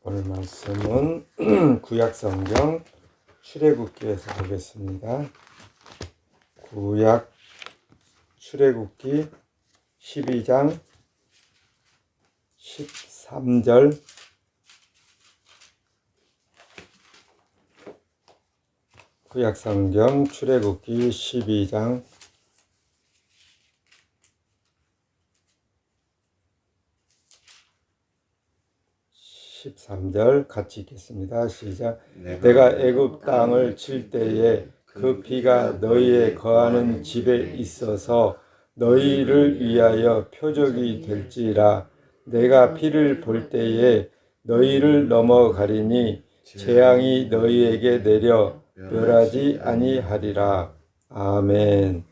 오늘 말씀은 구약성경 출애굽기에서 보겠습니다. 구약 출애굽기 12장 13절 구약성경 출애굽기 12장 13절 같이 읽겠습니다. 시작. 내가 애굽 땅을 칠 때에 그 피가 너희의 거하는 집에 있어서 너희를 위하여 표적이 될지라. 내가 피를 볼 때에 너희를 넘어가리니 재앙이 너희에게 내려 멸하지 아니하리라. 아멘.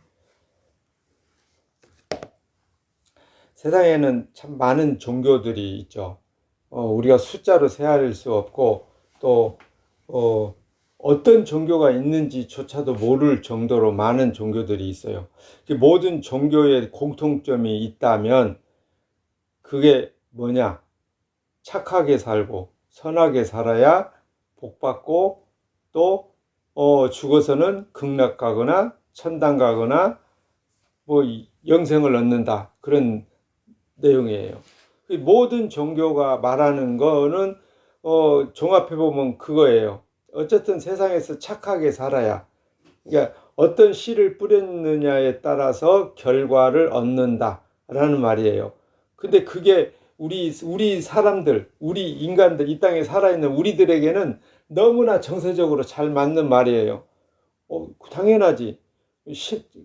세상에는 참 많은 종교들이 있죠. 우리가 숫자로 세할 수 없고 또 어떤 종교가 있는지조차도 모를 정도로 많은 종교들이 있어요. 모든 종교에 공통점이 있다면 그게 뭐냐? 착하게 살고 선하게 살아야 복받고 또 죽어서는 극락 가거나 천당 가거나 뭐 영생을 얻는다, 그런 내용이에요. 모든 종교가 말하는 거는 종합해보면 그거예요. 어쨌든 세상에서 착하게 살아야, 그러니까 어떤 씨를 뿌렸느냐에 따라서 결과를 얻는다라는 말이에요. 근데 그게 우리 사람들, 우리 인간들, 이 땅에 살아있는 우리들에게는 너무나 정서적으로 잘 맞는 말이에요. 당연하지.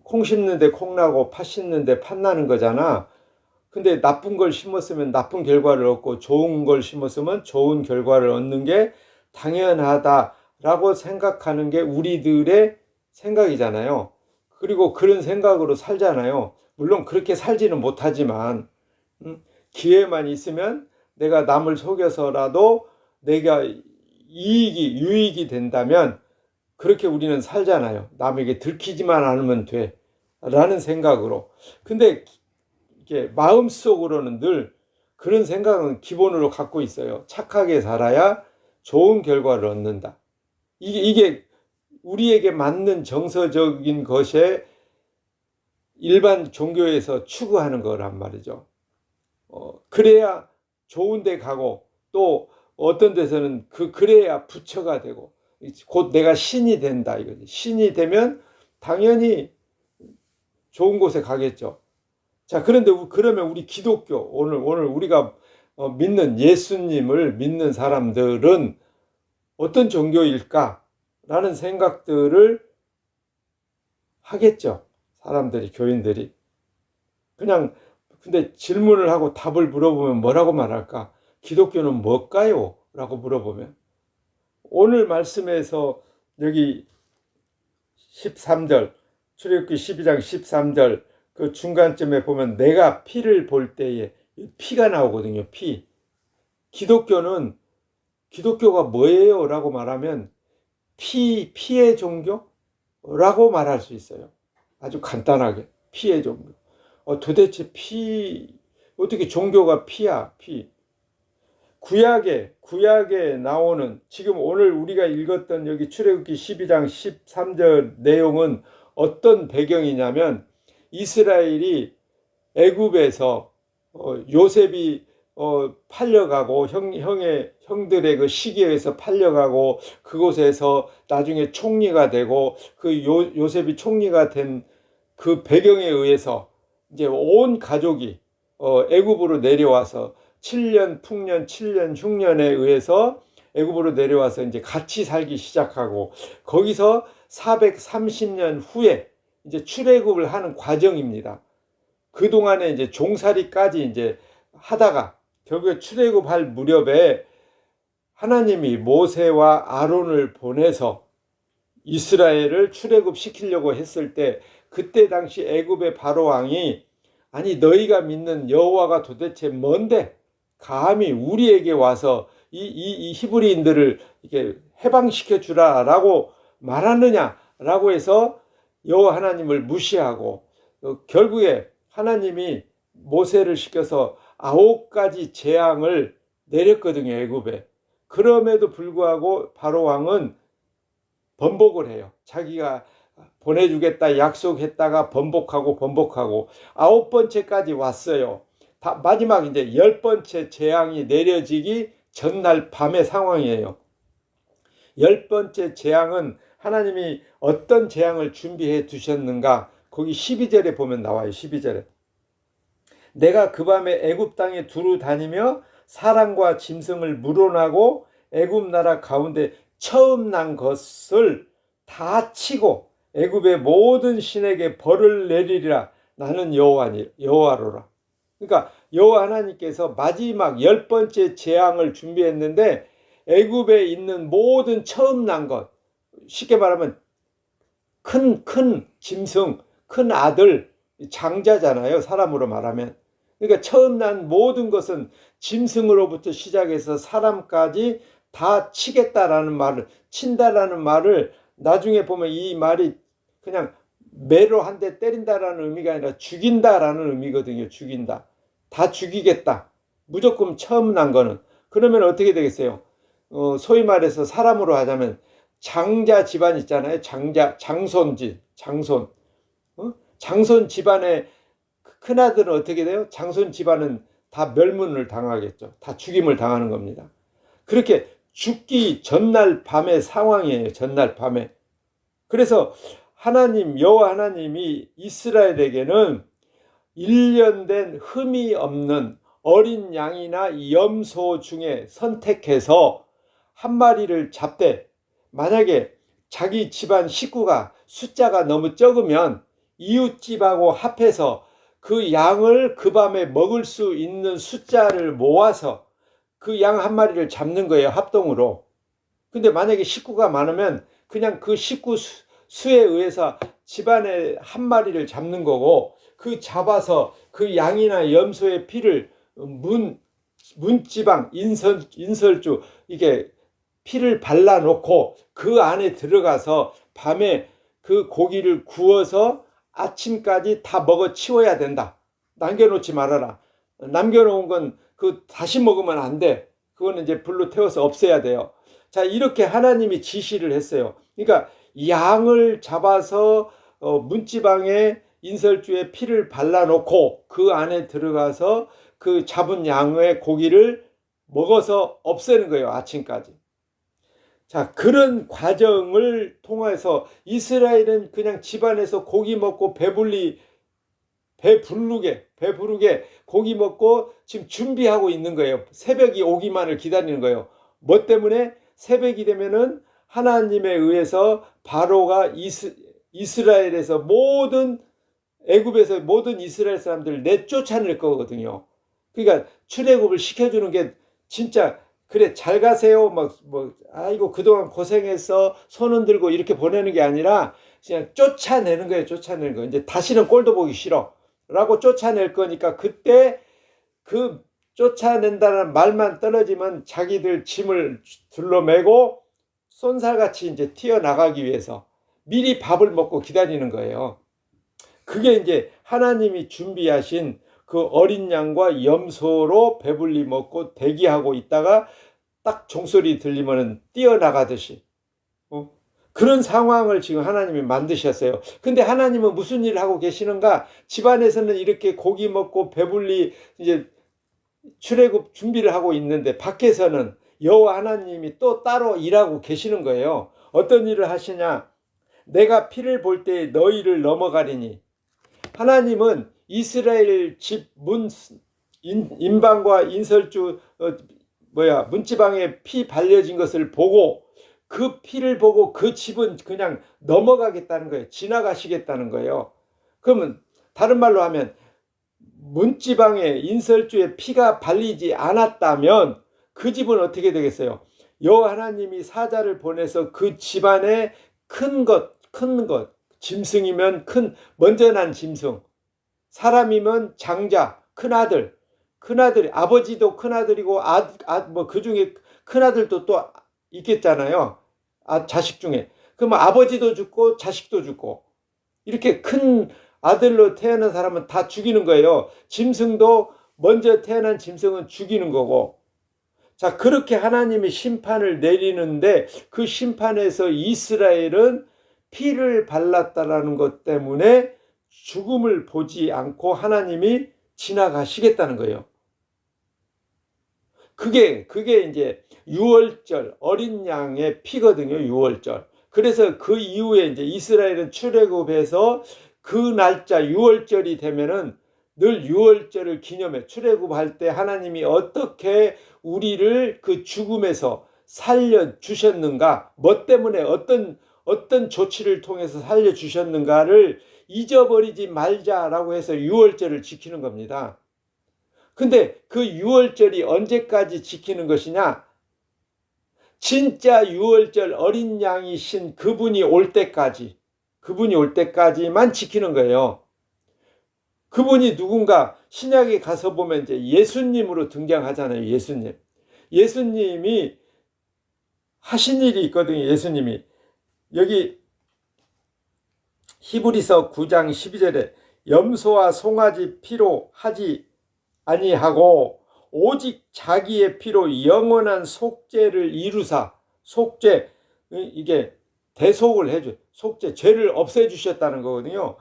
콩 심는데 콩 나고 팥 심는데 팥 나는 거잖아. 근데 나쁜 걸 심었으면 나쁜 결과를 얻고 좋은 걸 심었으면 좋은 결과를 얻는 게 당연하다라고 생각하는 게 우리들의 생각이잖아요. 그리고 그런 생각으로 살잖아요. 물론 그렇게 살지는 못하지만 기회만 있으면 내가 남을 속여서라도 내가 유익이 된다면 그렇게 우리는 살잖아요. 남에게 들키지만 않으면 돼 라는 생각으로. 근데 이게 마음속으로는 늘 그런 생각은 기본으로 갖고 있어요. 착하게 살아야 좋은 결과를 얻는다. 이게 우리에게 맞는 정서적인 것에 일반 종교에서 추구하는 거란 말이죠. 그래야 좋은 데 가고 또 어떤 데서는 그래야 부처가 되고 곧 내가 신이 된다 이거지. 신이 되면 당연히 좋은 곳에 가겠죠. 자, 그런데 그러면 우리 기독교, 오늘 우리가 믿는 예수님을 믿는 사람들은 어떤 종교일까? 라는 생각들을 하겠죠. 사람들이, 교인들이. 근데 질문을 하고 답을 물어보면 뭐라고 말할까? 기독교는 뭘까요? 라고 물어보면. 오늘 말씀에서 여기 13절, 출애굽기 12장 13절, 그 중간쯤에 보면 내가 피를 볼 때에 피가 나오거든요. 피. 기독교가 뭐예요? 라고 말하면 피의 종교라고 말할 수 있어요. 아주 간단하게 피의 종교. 도대체 어떻게 종교가 피야? 피. 구약에 나오는 지금 오늘 우리가 읽었던 여기 출애굽기 12장 13절 내용은 어떤 배경이냐면 이스라엘이 애굽에서 요셉이 팔려가고 형들의 그 시기에 의해서 팔려가고 그곳에서 나중에 총리가 되고 그 요셉이 총리가 된 그 배경에 의해서 이제 온 가족이 애굽으로 내려와서 7년 풍년 7년 흉년에 의해서 애굽으로 내려와서 이제 같이 살기 시작하고 거기서 430년 후에 이제 출애굽을 하는 과정입니다. 그동안에 이제 종살이까지 이제 하다가 결국에 출애굽할 무렵에 하나님이 모세와 아론을 보내서 이스라엘을 출애굽시키려고 했을 때 그때 당시 애굽의 바로 왕이 아니 너희가 믿는 여호와가 도대체 뭔데 감히 우리에게 와서 이 히브리인들을 이렇게 해방시켜 주라라고 말하느냐라고 해서 여호와 하나님을 무시하고 결국에 하나님이 모세를 시켜서 9가지 재앙을 내렸거든요. 애굽에. 그럼에도 불구하고 바로 왕은 번복을 해요. 자기가 보내주겠다 약속했다가 번복하고 9번째까지 왔어요. 마지막 이제 10번째 재앙이 내려지기 전날 밤의 상황이에요. 10번째 재앙은 하나님이 어떤 재앙을 준비해 두셨는가? 거기 12절에 보면 나와요. 12절에. 내가 그 밤에 애굽 땅에 두루 다니며 사람과 짐승을 물어나고 애굽 나라 가운데 처음 난 것을 다 치고 애굽의 모든 신에게 벌을 내리리라. 나는 여호와로라. 그러니까 여호와 하나님께서 마지막 10번째 재앙을 준비했는데 애굽에 있는 모든 처음 난 것, 쉽게 말하면 큰 짐승, 큰 아들, 장자잖아요. 사람으로 말하면. 그러니까 처음 난 모든 것은 짐승으로부터 시작해서 사람까지 다 치겠다라는 말을, 친다라는 말을 나중에 보면 이 말이 그냥 매로 한 대 때린다라는 의미가 아니라 죽인다라는 의미거든요. 죽인다. 다 죽이겠다. 무조건 처음 난 거는. 그러면 어떻게 되겠어요? 소위 말해서 사람으로 하자면 장자 집안 있잖아요. 장손. 장손 집안의 큰아들은 어떻게 돼요? 장손 집안은 다 멸문을 당하겠죠. 다 죽임을 당하는 겁니다. 그렇게 죽기 전날 밤의 상황이에요. 전날 밤에. 그래서 여호와 하나님이 이스라엘에게는 1년 된 흠이 없는 어린 양이나 염소 중에 선택해서 한 마리를 잡되, 만약에 자기 집안 식구가 숫자가 너무 적으면 이웃집하고 합해서 그 양을 그 밤에 먹을 수 있는 숫자를 모아서 그 양 한 마리를 잡는 거예요. 합동으로. 근데 만약에 식구가 많으면 그냥 그 식구 수에 의해서 집안에 한 마리를 잡는 거고, 그 잡아서 그 양이나 염소의 피를 문지방 인설주 이게 피를 발라놓고 그 안에 들어가서 밤에 그 고기를 구워서 아침까지 다 먹어 치워야 된다. 남겨놓지 말아라. 남겨놓은 건 그 다시 먹으면 안 돼. 그거는 이제 불로 태워서 없애야 돼요. 자, 이렇게 하나님이 지시를 했어요. 그러니까 양을 잡아서 문지방에 인설주에 피를 발라놓고 그 안에 들어가서 그 잡은 양의 고기를 먹어서 없애는 거예요. 아침까지. 자, 그런 과정을 통해서 이스라엘은 그냥 집안에서 고기 먹고 배부르게 고기 먹고 지금 준비하고 있는 거예요. 새벽이 오기만을 기다리는 거예요. 뭐 때문에? 새벽이 되면은 하나님에 의해서 바로가 이스라엘에서 애굽에서 모든 이스라엘 사람들을 내쫓아낼 거거든요. 그러니까 출애굽을 시켜주는 게 진짜, 그래 잘 가세요 아이고 그동안 고생했어 손 흔들고 이렇게 보내는 게 아니라 그냥 쫓아내는 거예요. 쫓아내는 거. 이제 다시는 꼴도 보기 싫어 라고 쫓아낼 거니까, 그때 그 쫓아낸다는 말만 떨어지면 자기들 짐을 둘러매고 쏜살같이 이제 튀어나가기 위해서 미리 밥을 먹고 기다리는 거예요. 그게 이제 하나님이 준비하신 그 어린 양과 염소로 배불리 먹고 대기하고 있다가 딱 종소리 들리면 뛰어나가듯이 그런 상황을 지금 하나님이 만드셨어요. 근데 하나님은 무슨 일을 하고 계시는가? 집안에서는 이렇게 고기 먹고 배불리 이제 출애굽 준비를 하고 있는데 밖에서는 여호와 하나님이 또 따로 일하고 계시는 거예요. 어떤 일을 하시냐? 내가 피를 볼 때 너희를 넘어가리니. 하나님은 이스라엘 집 인방과 인설주 문지방에 피 발려진 것을 보고, 그 피를 보고 그 집은 그냥 넘어가겠다는 거예요. 지나가시겠다는 거예요. 그러면 다른 말로 하면 문지방에 인설주에 피가 발리지 않았다면 그 집은 어떻게 되겠어요? 여호와 하나님이 사자를 보내서 그 집안에 큰 것, 짐승이면 먼저 난 짐승, 사람이면 장자, 큰아들, 아버지도 큰아들이고 그 중에 큰아들도 또 있겠잖아요. 자식 중에. 그럼 아버지도 죽고 자식도 죽고, 이렇게 큰 아들로 태어난 사람은 다 죽이는 거예요. 짐승도 먼저 태어난 짐승은 죽이는 거고. 자, 그렇게 하나님이 심판을 내리는데 그 심판에서 이스라엘은 피를 발랐다라는 것 때문에 죽음을 보지 않고 하나님이 지나가시겠다는 거예요. 그게 이제 유월절 어린 양의 피거든요. 유월절. 그래서 그 이후에 이제 이스라엘은 출애굽해서 그 날짜 유월절이 되면은 늘 유월절을 기념해. 출애굽할 때 하나님이 어떻게 우리를 그 죽음에서 살려 주셨는가, 뭐 때문에 어떤 조치를 통해서 살려 주셨는가를 잊어버리지 말자라고 해서 유월절을 지키는 겁니다. 근데 그 유월절이 언제까지 지키는 것이냐? 진짜 유월절 어린 양이신 그분이 올 때까지만 지키는 거예요. 그분이 누군가? 신약에 가서 보면 이제 예수님으로 등장하잖아요. 예수님이 하신 일이 있거든요. 예수님이 여기 히브리서 9장 12절에 염소와 송아지 피로 하지 아니하고 오직 자기의 피로 영원한 속죄를 이루사, 속죄, 이게 대속을 해줘. 속죄, 죄를 없애주셨다는 거거든요.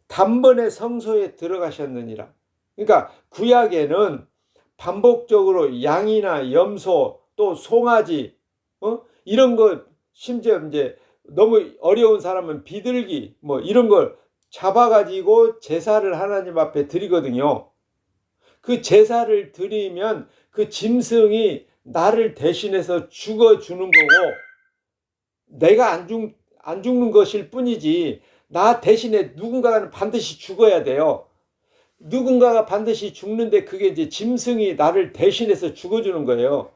단번에 성소에 들어가셨느니라. 그러니까 구약에는 반복적으로 양이나 염소 또 송아지 이런 거, 심지어 이제 너무 어려운 사람은 비둘기 뭐 이런 걸 잡아가지고 제사를 하나님 앞에 드리거든요. 그 제사를 드리면 그 짐승이 나를 대신해서 죽어주는 거고, 내가 안 죽는 것일 뿐이지 나 대신에 누군가는 반드시 죽어야 돼요. 누군가가 반드시 죽는데 그게 이제 짐승이 나를 대신해서 죽어주는 거예요.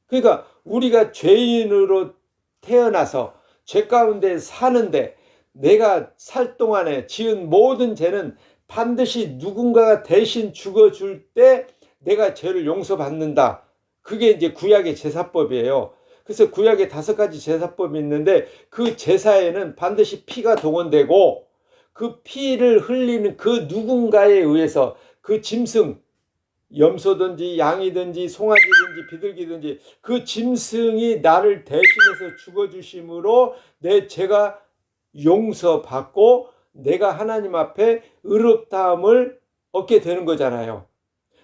그러니까 우리가 죄인으로 태어나서 죄 가운데 사는데 내가 살 동안에 지은 모든 죄는 반드시 누군가가 대신 죽어줄 때 내가 죄를 용서받는다. 그게 이제 구약의 제사법이에요. 그래서 구약에 5가지 제사법이 있는데 그 제사에는 반드시 피가 동원되고 그 피를 흘리는 그 누군가에 의해서 그 짐승, 염소든지 양이든지 송아지든지 비둘기든지 그 짐승이 나를 대신해서 죽어주심으로 내 죄가 용서받고 내가 하나님 앞에 의롭다함을 얻게 되는 거잖아요.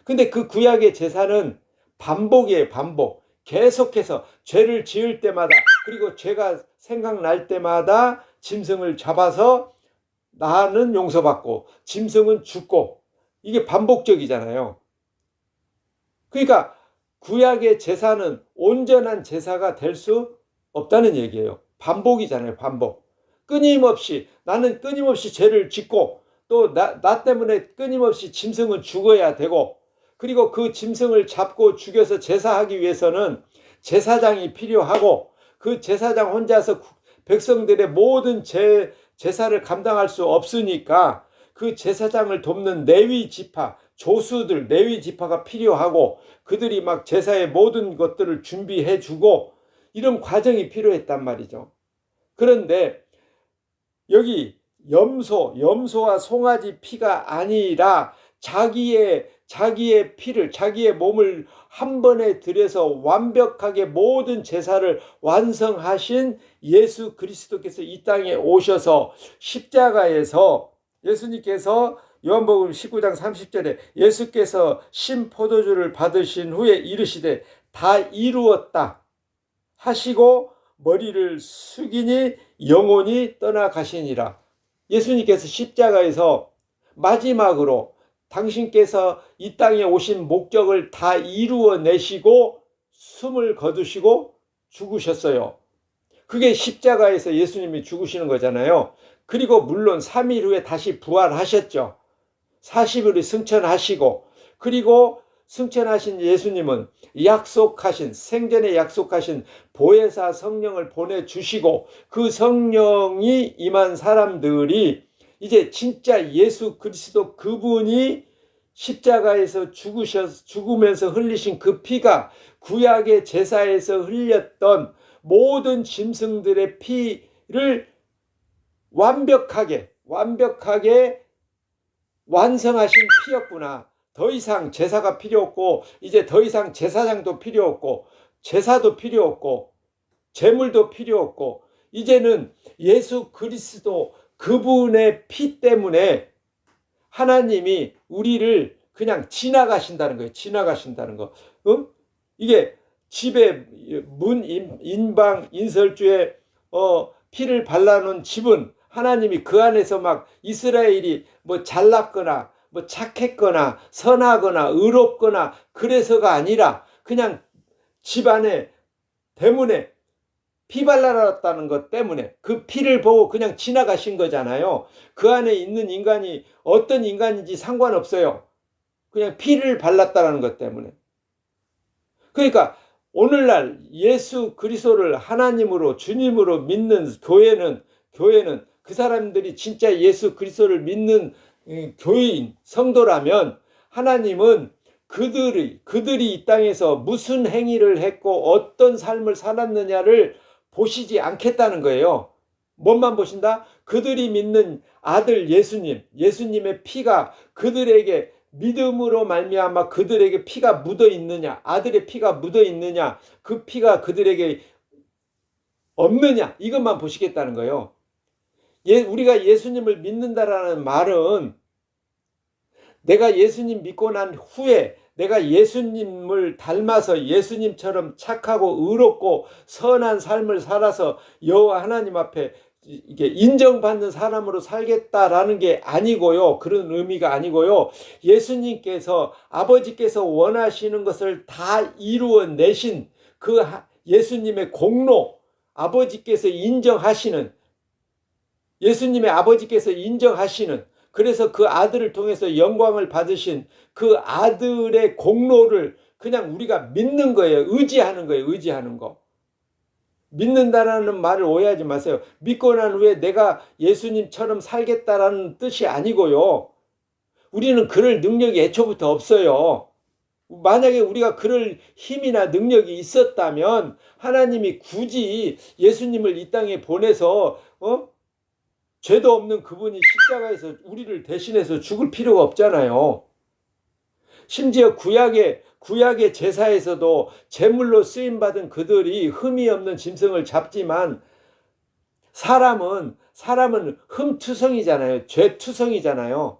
근데 그 구약의 제사는 반복이에요. 반복. 계속해서 죄를 지을 때마다, 그리고 죄가 생각날 때마다 짐승을 잡아서 나는 용서받고 짐승은 죽고, 이게 반복적이잖아요. 그러니까 구약의 제사는 온전한 제사가 될 수 없다는 얘기예요. 반복이잖아요. 반복. 나는 끊임없이 죄를 짓고 또 나 때문에 끊임없이 짐승은 죽어야 되고, 그리고 그 짐승을 잡고 죽여서 제사하기 위해서는 제사장이 필요하고, 그 제사장 혼자서 백성들의 모든 제사를 감당할 수 없으니까 그 제사장을 돕는 레위 지파, 조수들, 레위 지파가 필요하고, 그들이 막 제사의 모든 것들을 준비해 주고, 이런 과정이 필요했단 말이죠. 그런데 여기 염소와 송아지 피가 아니라 자기의 피를, 자기의 몸을 한 번에 들여서 완벽하게 모든 제사를 완성하신 예수 그리스도께서 이 땅에 오셔서 십자가에서, 예수님께서 요한복음 19장 30절에 예수께서 신포도주를 받으신 후에 이르시되 다 이루었다 하시고 머리를 숙이니 영혼이 떠나가시니라. 예수님께서 십자가에서 마지막으로 당신께서 이 땅에 오신 목적을 다 이루어내시고 숨을 거두시고 죽으셨어요. 그게 십자가에서 예수님이 죽으시는 거잖아요. 그리고 물론 3일 후에 다시 부활하셨죠. 40일을 승천하시고, 그리고 승천하신 예수님은 생전에 약속하신 보혜사 성령을 보내주시고, 그 성령이 임한 사람들이 이제 진짜 예수 그리스도 그분이 십자가에서 죽으면서 흘리신 그 피가 구약의 제사에서 흘렸던 모든 짐승들의 피를 완벽하게 완성하신 피였구나. 더 이상 제사가 필요 없고 이제 더 이상 제사장도 필요 없고 제사도 필요 없고 제물도 필요 없고 이제는 예수 그리스도 그분의 피 때문에 하나님이 우리를 그냥 지나가신다는 거예요. 지나가신다는 거. 이게 집에 인방 인설주에 피를 발라놓은 집은 하나님이 그 안에서 막 이스라엘이 뭐 잘났거나 뭐 착했거나 선하거나 의롭거나 그래서가 아니라 그냥 집 안에 대문에 피 발라놨다는 것 때문에 그 피를 보고 그냥 지나가신 거잖아요. 그 안에 있는 인간이 어떤 인간인지 상관없어요. 그냥 피를 발랐다는 것 때문에. 그러니까 오늘날 예수 그리스도를 하나님으로 주님으로 믿는 교회는 그 사람들이 진짜 예수 그리스도를 믿는 교인 성도라면 하나님은 그들이 이 땅에서 무슨 행위를 했고 어떤 삶을 살았느냐를 보시지 않겠다는 거예요. 뭔만 보신다? 그들이 믿는 아들 예수님의 피가 그들에게 믿음으로 말미암아 그들에게 피가 묻어 있느냐, 아들의 피가 묻어 있느냐, 그 피가 그들에게 없느냐, 이것만 보시겠다는 거예요. 우리가 예수님을 믿는다라는 말은 내가 예수님 믿고 난 후에 내가 예수님을 닮아서 예수님처럼 착하고 의롭고 선한 삶을 살아서 여호와 하나님 앞에 이게 인정받는 사람으로 살겠다라는 게 아니고요. 그런 의미가 아니고요. 예수님께서 아버지께서 원하시는 것을 다 이루어내신 그 예수님의 공로, 아버지께서 인정하시는, 예수님의 아버지께서 인정하시는, 그래서 그 아들을 통해서 영광을 받으신 그 아들의 공로를 그냥 우리가 믿는 거예요. 의지하는 거예요. 의지하는 거. 믿는다라는 말을 오해하지 마세요. 믿고 난 후에 내가 예수님처럼 살겠다라는 뜻이 아니고요. 우리는 그럴 능력이 애초부터 없어요. 만약에 우리가 그럴 힘이나 능력이 있었다면 하나님이 굳이 예수님을 이 땅에 보내서 죄도 없는 그분이 십자가에서 우리를 대신해서 죽을 필요가 없잖아요. 심지어 구약의 제사에서도 제물로 쓰임받은 그들이 흠이 없는 짐승을 잡지만 사람은 흠투성이잖아요. 죄투성이잖아요.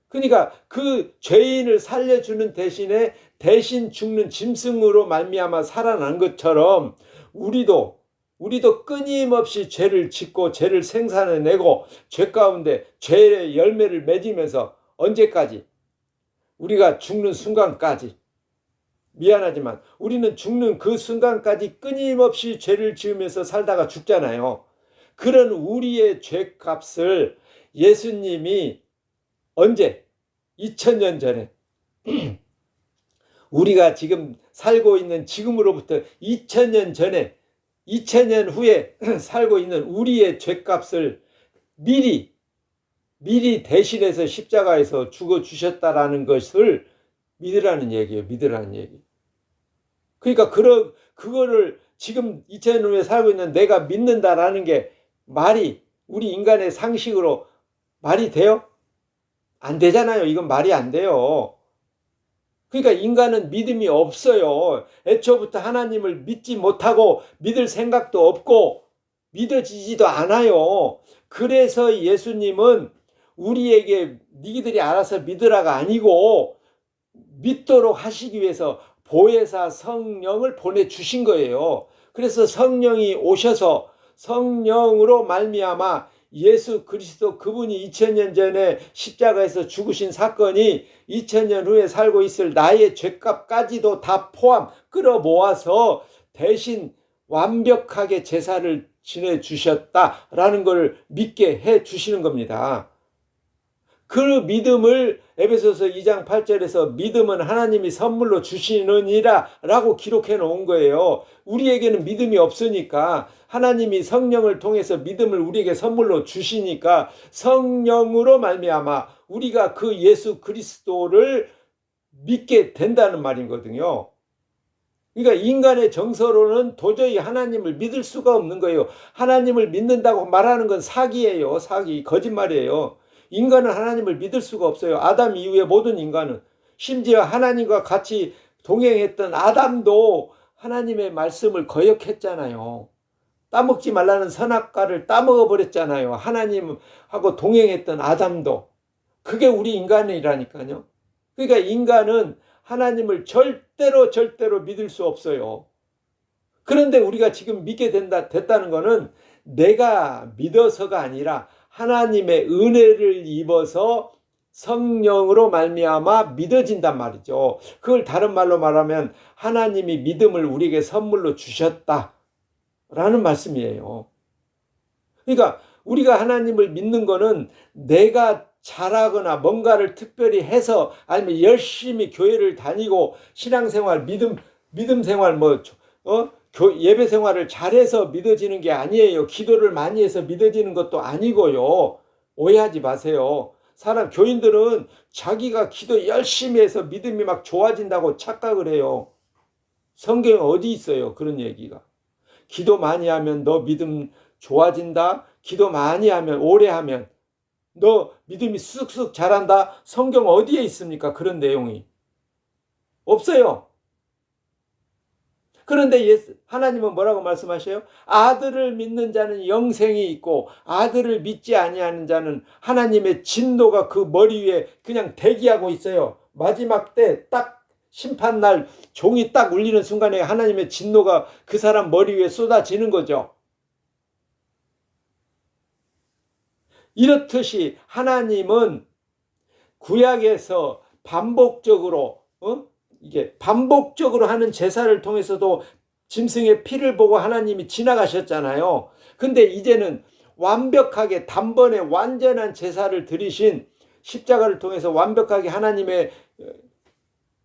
그러니까 그 죄인을 살려주는 대신에 대신 죽는 짐승으로 말미암아 살아난 것처럼 우리도 끊임없이 죄를 짓고 죄를 생산해내고 죄 가운데 죄의 열매를 맺으면서 언제까지? 우리가 죽는 순간까지. 미안하지만 우리는 죽는 그 순간까지 끊임없이 죄를 지으면서 살다가 죽잖아요. 그런 우리의 죄값을 예수님이 언제? 2000년 전에 우리가 지금 살고 있는 지금으로부터 2000년 전에 2000년 후에 살고 있는 우리의 죄값을 미리 대신해서 십자가에서 죽어주셨다라는 것을 믿으라는 얘기예요. 믿으라는 얘기. 그러니까 그거를 지금 2000년 후에 살고 있는 내가 믿는다라는 게 우리 인간의 상식으로 말이 돼요? 안 되잖아요. 이건 말이 안 돼요. 그러니까 인간은 믿음이 없어요. 애초부터 하나님을 믿지 못하고 믿을 생각도 없고 믿어지지도 않아요. 그래서 예수님은 우리에게 니들이 알아서 믿으라가 아니고 믿도록 하시기 위해서 보혜사 성령을 보내주신 거예요. 그래서 성령이 오셔서 성령으로 말미암아 예수 그리스도 그분이 2000년 전에 십자가에서 죽으신 사건이 2000년 후에 살고 있을 나의 죄값까지도 다 포함 끌어모아서 대신 완벽하게 제사를 지내주셨다라는 것을 믿게 해주시는 겁니다. 그 믿음을 에베소서 2장 8절에서 믿음은 하나님이 선물로 주시느니라 라고 기록해 놓은 거예요. 우리에게는 믿음이 없으니까 하나님이 성령을 통해서 믿음을 우리에게 선물로 주시니까 성령으로 말미암아 우리가 그 예수 그리스도를 믿게 된다는 말이거든요. 그러니까 인간의 정서로는 도저히 하나님을 믿을 수가 없는 거예요. 하나님을 믿는다고 말하는 건 사기예요. 사기, 거짓말이에요. 인간은 하나님을 믿을 수가 없어요. 아담 이후에 모든 인간은. 심지어 하나님과 같이 동행했던 아담도 하나님의 말씀을 거역했잖아요. 따먹지 말라는 선악과를 따먹어 버렸잖아요. 하나님하고 동행했던 아담도. 그게 우리 인간이라니까요. 그러니까 인간은 하나님을 절대로 믿을 수 없어요. 그런데 우리가 지금 믿게 됐다는 것은 내가 믿어서가 아니라 하나님의 은혜를 입어서 성령으로 말미암아 믿어진단 말이죠. 그걸 다른 말로 말하면 하나님이 믿음을 우리에게 선물로 주셨다라는 말씀이에요. 그러니까 우리가 하나님을 믿는 것은 내가 잘하거나 뭔가를 특별히 해서 아니면 열심히 교회를 다니고 신앙생활, 믿음 생활, 예배 생활을 잘해서 믿어지는 게 아니에요. 기도를 많이 해서 믿어지는 것도 아니고요. 오해하지 마세요. 교인들은 자기가 기도 열심히 해서 믿음이 막 좋아진다고 착각을 해요. 성경에 어디 있어요? 그런 얘기가. 기도 많이 하면 너 믿음 좋아진다. 기도 많이 하면, 오래 하면 너 믿음이 쑥쑥 자란다. 성경 어디에 있습니까? 그런 내용이. 없어요. 그런데 하나님은 뭐라고 말씀하셔요? 아들을 믿는 자는 영생이 있고 아들을 믿지 아니하는 자는 하나님의 진노가 그 머리 위에 그냥 대기하고 있어요. 마지막 때 딱 심판날 종이 딱 울리는 순간에 하나님의 진노가 그 사람 머리 위에 쏟아지는 거죠. 이렇듯이 하나님은 구약에서 반복적으로 하는 제사를 통해서도 짐승의 피를 보고 하나님이 지나가셨잖아요. 근데 이제는 완벽하게 단번에 완전한 제사를 드리신 십자가를 통해서 완벽하게 하나님의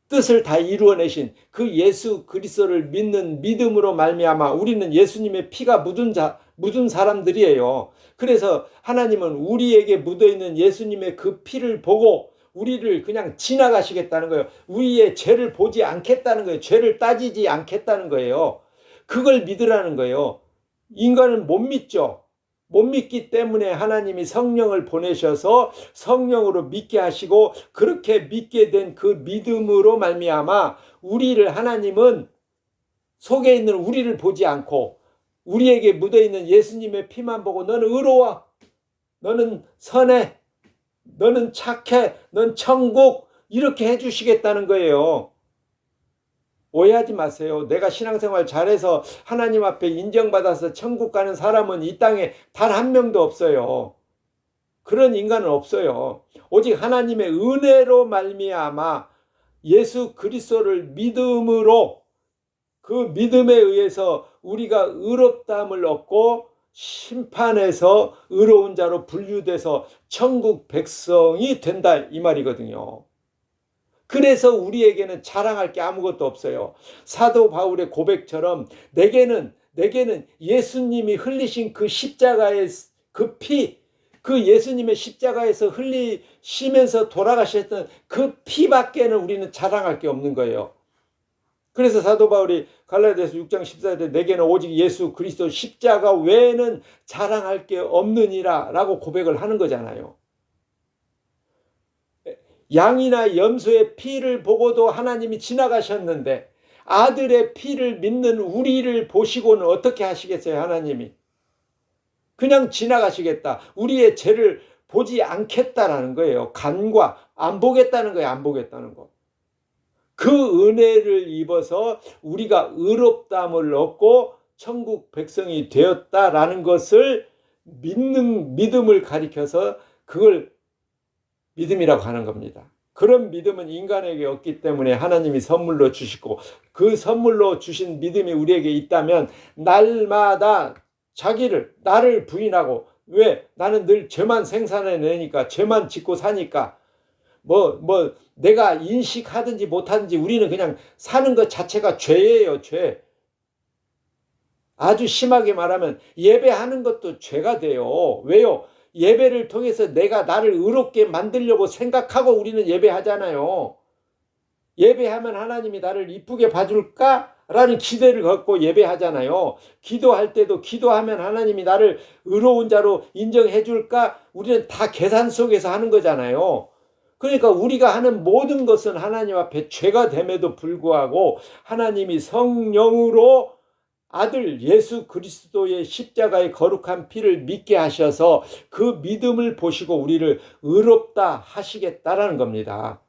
뜻을 다 이루어내신 그 예수 그리스도를 믿는 믿음으로 말미암아 우리는 예수님의 피가 묻은 사람들이에요. 그래서 하나님은 우리에게 묻어있는 예수님의 그 피를 보고 우리를 그냥 지나가시겠다는 거예요. 우리의 죄를 보지 않겠다는 거예요. 죄를 따지지 않겠다는 거예요. 그걸 믿으라는 거예요. 인간은 못 믿죠. 못 믿기 때문에 하나님이 성령을 보내셔서 성령으로 믿게 하시고 그렇게 믿게 된 그 믿음으로 말미암아 우리를 하나님은 속에 있는 우리를 보지 않고 우리에게 묻어있는 예수님의 피만 보고 너는 의로워, 너는 선해, 너는 착해, 넌 천국 이렇게 해주시겠다는 거예요. 오해하지 마세요. 내가 신앙생활 잘해서 하나님 앞에 인정받아서 천국 가는 사람은 이 땅에 단 한 명도 없어요. 그런 인간은 없어요. 오직 하나님의 은혜로 말미암아 예수 그리스도를 믿음으로 그 믿음에 의해서 우리가 의롭다함을 얻고 심판에서 의로운 자로 분류돼서 천국 백성이 된다 이 말이거든요. 그래서 우리에게는 자랑할 게 아무것도 없어요. 사도 바울의 고백처럼 내게는 예수님이 흘리신 그 십자가의 그 피, 그 예수님의 십자가에서 흘리시면서 돌아가셨던 그 피밖에는 우리는 자랑할 게 없는 거예요. 그래서 사도 바울이 갈라디아서 6장 14절에 내게는 오직 예수 그리스도 십자가 외에는 자랑할 게 없느니라 라고 고백을 하는 거잖아요. 양이나 염소의 피를 보고도 하나님이 지나가셨는데 아들의 피를 믿는 우리를 보시고는 어떻게 하시겠어요? 하나님이 그냥 지나가시겠다. 우리의 죄를 보지 않겠다라는 거예요. 간과 안 보겠다는 거예요. 안 보겠다는 거. 그 은혜를 입어서 우리가 의롭다함을 얻고 천국 백성이 되었다라는 것을 믿음을 가리켜서 그걸 믿음이라고 하는 겁니다. 그런 믿음은 인간에게 없기 때문에 하나님이 선물로 주시고 그 선물로 주신 믿음이 우리에게 있다면 날마다 나를 부인하고 왜? 나는 늘 죄만 생산해내니까 죄만 짓고 사니까 내가 인식하든지 못하든지 우리는 그냥 사는 것 자체가 죄예요. 죄. 아주 심하게 말하면 예배하는 것도 죄가 돼요. 왜요? 예배를 통해서 내가 나를 의롭게 만들려고 생각하고 우리는 예배하잖아요. 예배하면 하나님이 나를 이쁘게 봐줄까? 라는 기대를 갖고 예배하잖아요. 기도할 때도 기도하면 하나님이 나를 의로운 자로 인정해 줄까? 우리는 다 계산 속에서 하는 거잖아요. 그러니까 우리가 하는 모든 것은 하나님 앞에 죄가 됨에도 불구하고 하나님이 성령으로 아들 예수 그리스도의 십자가의 거룩한 피를 믿게 하셔서 그 믿음을 보시고 우리를 의롭다 하시겠다라는 겁니다.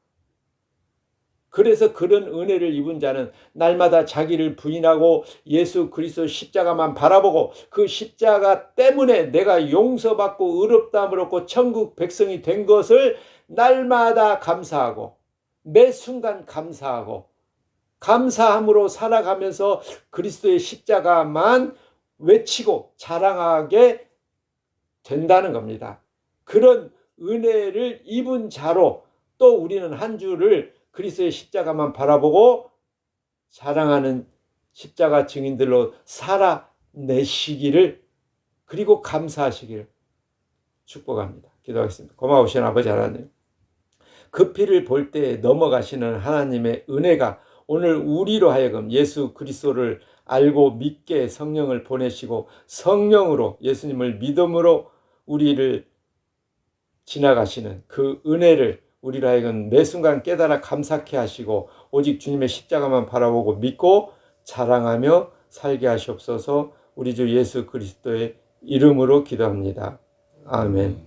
그래서 그런 은혜를 입은 자는 날마다 자기를 부인하고 예수 그리스도 십자가만 바라보고 그 십자가 때문에 내가 용서받고 의롭다함을 얻고 천국 백성이 된 것을 날마다 감사하고 매 순간 감사함으로 살아가면서 그리스도의 십자가만 외치고 자랑하게 된다는 겁니다. 그런 은혜를 입은 자로 또 우리는 한 주를 그리스도의 십자가만 바라보고 자랑하는 십자가 증인들로 살아내시기를 그리고 감사하시기를 축복합니다. 기도하겠습니다. 고마우신 아버지 하나님, 그 피를 볼 때 넘어가시는 하나님의 은혜가 오늘 우리로 하여금 예수 그리스도를 알고 믿게 성령을 보내시고 성령으로 예수님을 믿음으로 우리를 지나가시는 그 은혜를 우리로 하여금 매 순간 깨달아 감사케 하시고 오직 주님의 십자가만 바라보고 믿고 자랑하며 살게 하시옵소서. 우리 주 예수 그리스도의 이름으로 기도합니다. 아멘.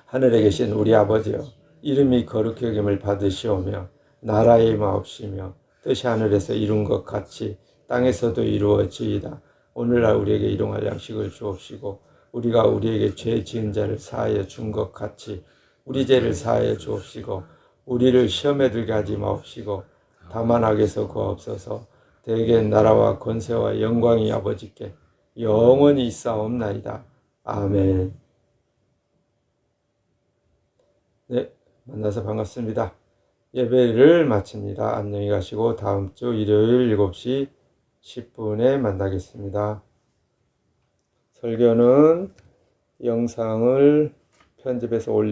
하늘에 계신 우리 아버지여, 이름이 거룩히 여김을 받으시오며 나라의 마옵시며 뜻이 하늘에서 이룬 것 같이 땅에서도 이루어지이다. 오늘날 우리에게 일용할 양식을 주옵시고 우리가 우리에게 죄 지은 자를 사하여 준 것 같이 우리 죄를 사하여 주옵시고 우리를 시험에 들게 하지 마옵시고 다만 악에서 구하옵소서. 대개 나라와 권세와 영광이 아버지께 영원히 있사옵나이다. 아멘. 네, 만나서 반갑습니다. 예배를 마칩니다. 안녕히 가시고 다음 주 일요일 7시 10분에 만나겠습니다. 설교는 영상을 편집해서 올리고